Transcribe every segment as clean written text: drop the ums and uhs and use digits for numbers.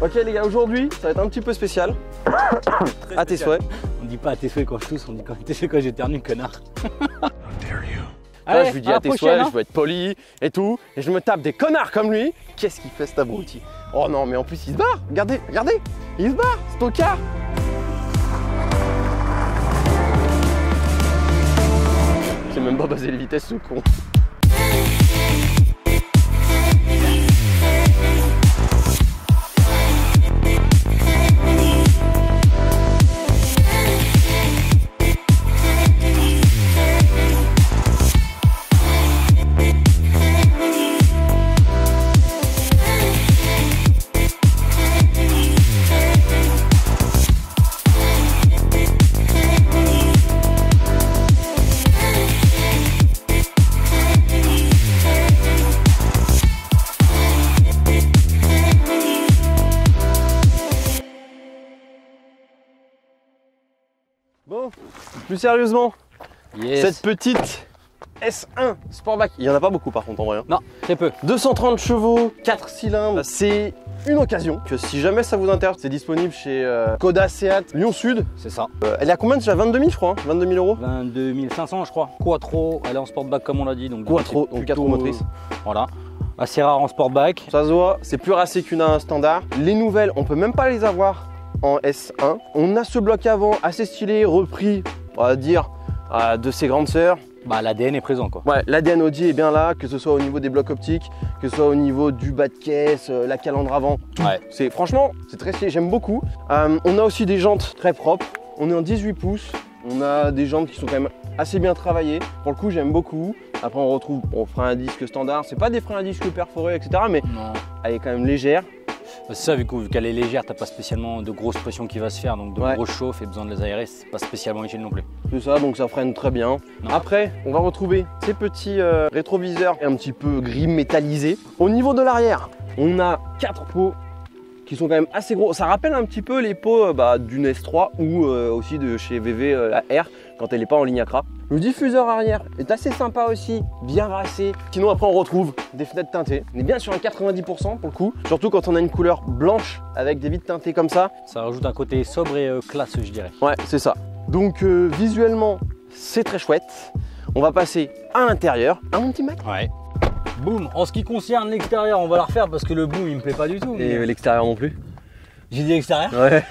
Ok les gars, aujourd'hui ça va être un petit peu spécial. À tes souhaits. On dit pas à tes souhaits quand je tousse, on dit à tes souhaits quand j'éternue, connard. Là, je lui dis à tes souhaits, je veux être poli et tout, et je me tape des connards comme lui. Qu'est-ce qu'il fait cet abruti? Oh non, mais en plus il se barre, regardez, regardez, il se barre, c'est au car. J'ai même pas basé les vitesses, ce con. Bon, plus sérieusement, cette petite S1 Sportback, il n'y en a pas beaucoup par contre en vrai. Non, très peu. 230 chevaux, 4 cylindres, c'est une occasion que si jamais ça vous intéresse, c'est disponible chez Koda Seat Lyon Sud. C'est ça. Elle est à combien déjà? 22 000 je crois, hein, 22 000 euros. 22 500 je crois. Quattro, elle est en Sportback comme on l'a dit. Donc Quattro, donc 4 motrices. Voilà. Assez rare en Sportback. Ça se voit, c'est plus racé qu'une A1 standard. Les nouvelles, on peut même pas les avoir en S1. On a ce bloc avant assez stylé, repris, on va dire, de ses grandes sœurs. Bah l'ADN est présent quoi. Ouais, l'ADN Audi est bien là, que ce soit au niveau des blocs optiques, que ce soit au niveau du bas de caisse, la calandre avant. Ouais. C'est franchement, c'est très stylé, j'aime beaucoup. On a aussi des jantes très propres. On est en 18 pouces. On a des jantes qui sont quand même assez bien travaillées. Pour le coup, j'aime beaucoup. Après, on retrouve frein à disque standard. C'est pas des freins à disque perforés, etc. Mais non, elle est quand même légère. c'est ça, vu qu'elle est légère, t'as pas spécialement de grosse pression qui va se faire, donc de grosses chauffes et besoin de les aérer, c'est pas spécialement utile non plus. C'est ça, donc ça freine très bien. Non. Après, on va retrouver ces petits rétroviseurs un petit peu gris métallisés. Au niveau de l'arrière, on a 4 pots qui sont quand même assez gros. Ça rappelle un petit peu les pots d'une S3 ou aussi de chez VV la R quand elle n'est pas en ligne Acra. Le diffuseur arrière est assez sympa aussi, bien racé. Sinon après on retrouve des fenêtres teintées. On est bien sur un 90% pour le coup. Surtout quand on a une couleur blanche avec des vitres teintées comme ça. Ça rajoute un côté sobre et classe je dirais. Ouais, c'est ça. Donc visuellement c'est très chouette. On va passer à l'intérieur. Un mon petit Mac. Ouais. Boum. En ce qui concerne l'extérieur, on va la refaire parce que le boom il me plaît pas du tout. Et l'extérieur non plus. J'ai dit l'extérieur. Ouais.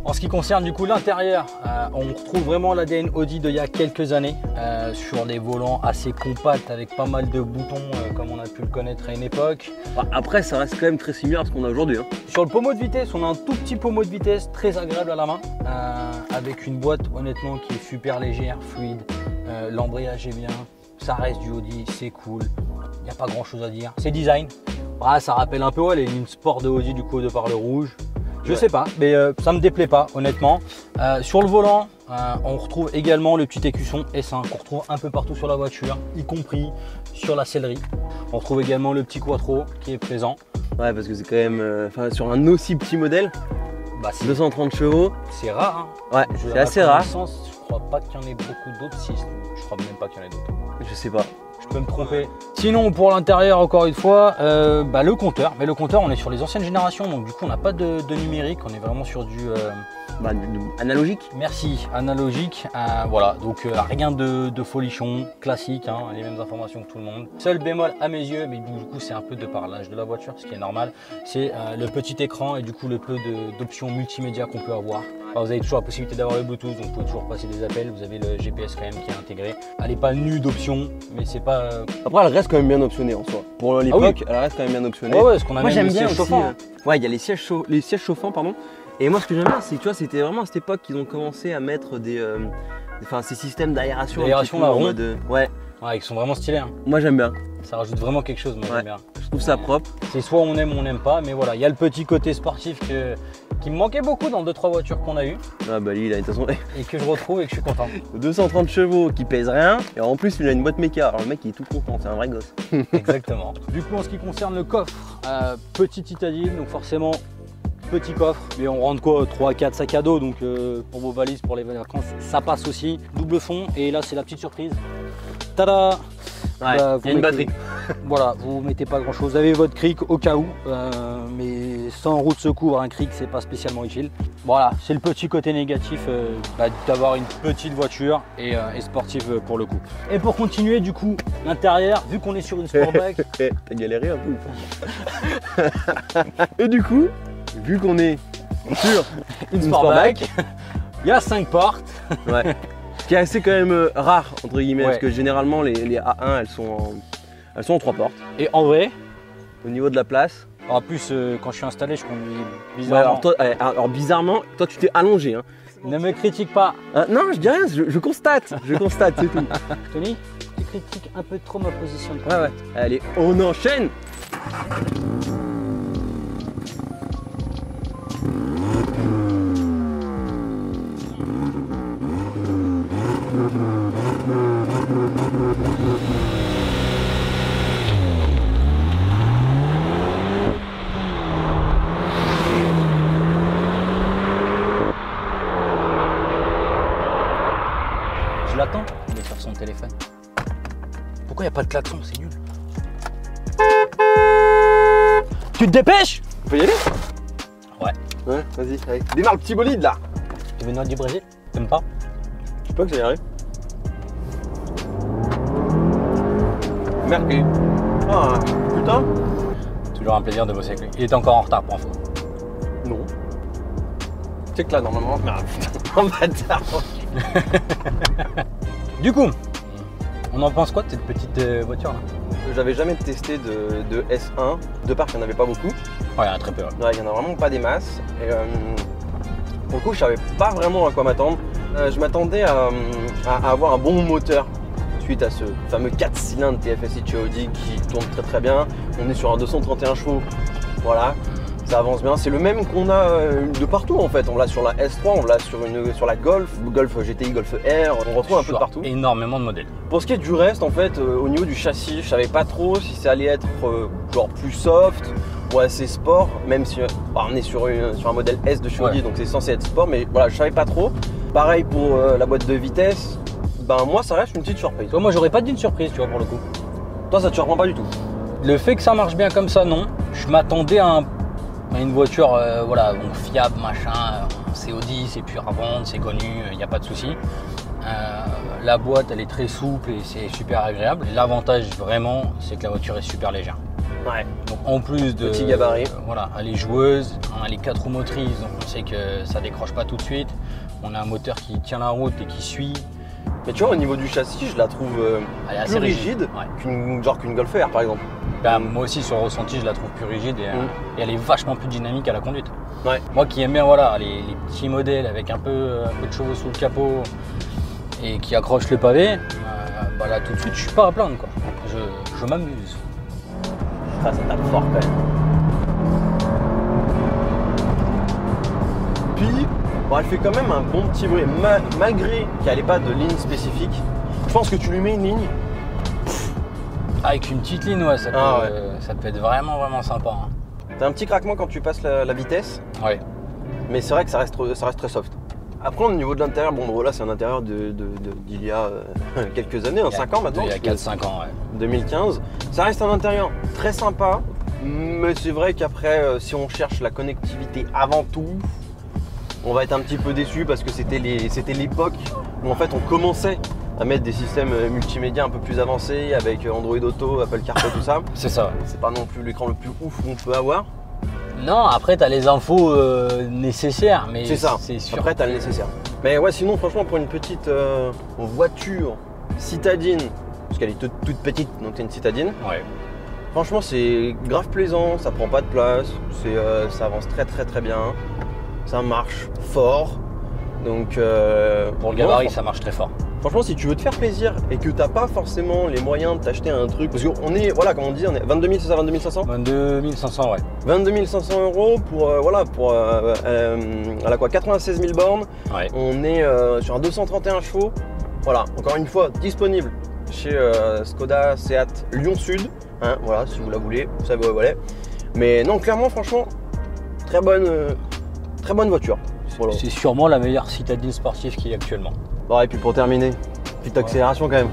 En ce qui concerne du coup l'intérieur, on retrouve vraiment l'ADN Audi d'il y a quelques années sur des volants assez compacts avec pas mal de boutons comme on a pu le connaître à une époque. Après ça reste quand même très similaire à ce qu'on a aujourd'hui. Hein. Sur le pommeau de vitesse, on a un tout petit pommeau de vitesse très agréable à la main avec une boîte honnêtement qui est super légère, fluide, l'embrayage est bien, ça reste du Audi, c'est cool, il n'y a pas grand chose à dire. C'est design, ça rappelle un peu les lignes sport de Audi du coup de par le rouge. Je sais pas, mais ça me déplaît pas honnêtement. Sur le volant, on retrouve également le petit écusson S1 qu'on retrouve un peu partout sur la voiture, y compris sur la sellerie. On retrouve également le petit Quattro qui est présent. Ouais, parce que c'est quand même sur un aussi petit modèle, 230 chevaux. C'est rare. Hein. Ouais, c'est assez rare. Je crois pas qu'il y en ait beaucoup d'autres. Si, je crois même pas qu'il y en ait d'autres. Je sais pas. Je peux me tromper. Sinon pour l'intérieur encore une fois, le compteur. Mais le compteur on est sur les anciennes générations donc du coup on n'a pas de numérique, on est vraiment sur du analogique. Merci, analogique. Voilà, donc rien de folichon, classique, hein, les mêmes informations que tout le monde. Seul bémol à mes yeux, mais du coup c'est un peu de par l'âge de la voiture, ce qui est normal, c'est le petit écran et du coup le peu d'options multimédia qu'on peut avoir. Alors, vous avez toujours la possibilité d'avoir le Bluetooth, donc vous pouvez toujours passer des appels, vous avez le GPS quand même qui est intégré. Elle n'est pas nue d'options, mais c'est pas... Après elle reste quand même bien optionnée en soi. Pour l'époque, elle reste quand même bien optionnée. Ouais, ce qu'on a moi j'aime bien aussi. Ouais, il y a les sièges chauffants, pardon. Et moi ce que j'aime bien, c'est que tu vois, c'était vraiment à cette époque qu'ils ont commencé à mettre ces systèmes d'aération. D'aération là, en mode, ouais, ils sont vraiment stylés. Hein. Moi j'aime bien. Ça rajoute vraiment quelque chose, moi j'aime bien. Je trouve ça propre. C'est soit on aime ou on n'aime pas, mais voilà, il y a le petit côté sportif qui me manquait beaucoup dans 2-3 voitures qu'on a eues. Ah bah lui, il a de toute façon... et que je retrouve et que je suis content. 230 chevaux qui pèse rien, et en plus il a une boîte méca. Alors le mec il est tout content, c'est un vrai gosse. Exactement. Du coup en ce qui concerne le coffre, petit Citadine, donc forcément petit coffre, mais on rentre quoi 3-4 sacs à dos, donc pour vos valises, pour les vacances, ça passe aussi. Double fond, et là c'est la petite surprise. Tada! Ouais, il y a une batterie. Voilà, vous mettez pas grand chose. Vous avez votre cric au cas où, mais sans roue de secours, un cric c'est pas spécialement utile. Voilà, c'est le petit côté négatif d'avoir une petite voiture et sportive pour le coup. Et pour continuer du coup, l'intérieur, vu qu'on est sur une Sportback. T'as galéré un peu ou pas? Et du coup, vu qu'on est sur une Sportback, il y a 5 portes. Ouais. Ce qui est assez quand même rare entre guillemets, Ouais. parce que généralement les A1 elles sont en 3 portes. Et en vrai, Au niveau de la place. en plus quand je suis installé, je conduis Ouais, bizarrement. alors bizarrement, toi tu t'es allongé. Hein. Ne me critique pas, Non, je dis rien, je constate, c'est tout. Tony. Tu critiques un peu trop ma position de Ouais, ouais. Allez, on enchaîne. Je l'attends, il est sur son téléphone. Pourquoi il n'y a pas de klaxon? C'est nul. Tu te dépêches? On peut y aller? Ouais. Ouais, vas-y, allez. Démarre le petit bolide là. Tu veux une noix du Brésil? T'aimes pas? Je sais pas que ça y arrive. Merci. Ah, putain. Toujours un plaisir de bosser avec lui. Il était encore en retard pour info. Non. Tu sais que là, normalement. Non, putain, en bâtard. Du coup, on en pense quoi de cette petite voiture là? J'avais jamais testé de S1. De part, il n'y en avait pas beaucoup. Ouais, il y en a très peu. Ouais. Ouais, il n'y en a vraiment pas des masses. Et pour le coup, je savais pas vraiment à quoi m'attendre. Je m'attendais à avoir un bon moteur suite à ce fameux 4 cylindres TFSI chez Audi qui tourne très très bien. On est sur un 231 chevaux. Voilà. Ça avance bien, c'est le même qu'on a de partout en fait. On l'a sur la S3, on l'a sur la Golf, Golf GTI, Golf R, on retrouve un peu de partout. Énormément de modèles. Pour ce qui est du reste, en fait, au niveau du châssis, je savais pas trop si ça allait être genre plus soft ou assez sport, même si on est sur un modèle S de chez Audi, donc c'est censé être sport, mais voilà, je savais pas trop. Pareil pour la boîte de vitesse, ben moi ça reste une petite surprise. Toi, moi j'aurais pas dit une surprise, tu vois, pour le coup. Toi ça te surprend pas du tout? Le fait que ça marche bien comme ça, non. Je m'attendais à une voiture voilà, donc fiable, machin, c'est Audi, c'est pur à vendre, c'est connu, il n'y a pas de souci. La boîte elle est très souple et c'est super agréable. L'avantage vraiment c'est que la voiture est super légère. Ouais. Donc en plus de petit gabarit. Voilà, elle est joueuse, hein, elle est 4 roues motrices, donc on sait que ça décroche pas tout de suite. On a un moteur qui tient la route et qui suit. Mais tu vois, au niveau du châssis, je la trouve Elle est plus assez rigide Ouais. qu'une Golf R par exemple. Ben, moi aussi sur le ressenti je la trouve plus rigide et elle est vachement plus dynamique à la conduite. Ouais. Moi qui aime bien voilà, les petits modèles avec un peu de chevaux sous le capot et qui accrochent le pavé, bah là tout de suite je suis pas à plaindre quoi. Je m'amuse. Ça tape fort quand même. Puis, bon, elle fait quand même un bon petit bruit, malgré qu'elle n'ait pas de ligne spécifique. Je pense que tu lui mets une ligne. Avec une petite ligne, ouais, ça peut être vraiment sympa. Hein. T'as un petit craquement quand tu passes la vitesse, Ouais. mais c'est vrai que ça reste très soft. Après, au niveau de l'intérieur, bon voilà, c'est un intérieur d'il y a quelques années, 5 ans maintenant. Il y a 4-5 ans, ouais. 2015. Ça reste un intérieur très sympa, mais c'est vrai qu'après, si on cherche la connectivité avant tout, on va être un petit peu déçu parce que c'était l'époque où en fait on commençait à mettre des systèmes multimédia un peu plus avancés avec Android Auto, Apple CarPlay, tout ça. C'est ça, ouais. C'est pas non plus l'écran le plus ouf qu'on peut avoir. Non, après t'as les infos nécessaires, mais C'est ça. c'est sûr. Après, t'as le nécessaire. Mais ouais, sinon, franchement, pour une petite voiture citadine, parce qu'elle est toute petite, donc c'est une citadine. Ouais. Franchement, c'est grave plaisant, ça prend pas de place, ça avance très bien, ça marche fort. Donc Pour le gabarit, ça marche très fort. Franchement, si tu veux te faire plaisir et que t'as pas forcément les moyens de t'acheter un truc, parce qu'on est, voilà, comme on dit, on est 22 000, c'est ça, 22 500 22 500, ouais. 22 500 € pour, à la quoi, 96 000 bornes. Ouais. On est sur un 231 chevaux. Voilà, encore une fois, disponible chez Skoda, Seat, Lyon Sud. Hein, voilà, si vous la voulez, vous savez où elle est. Mais non, clairement, franchement, très bonne voiture. Voilà. C'est sûrement la meilleure citadine sportive qu'il y a actuellement. Bon, et puis pour terminer, petite accélération quand même.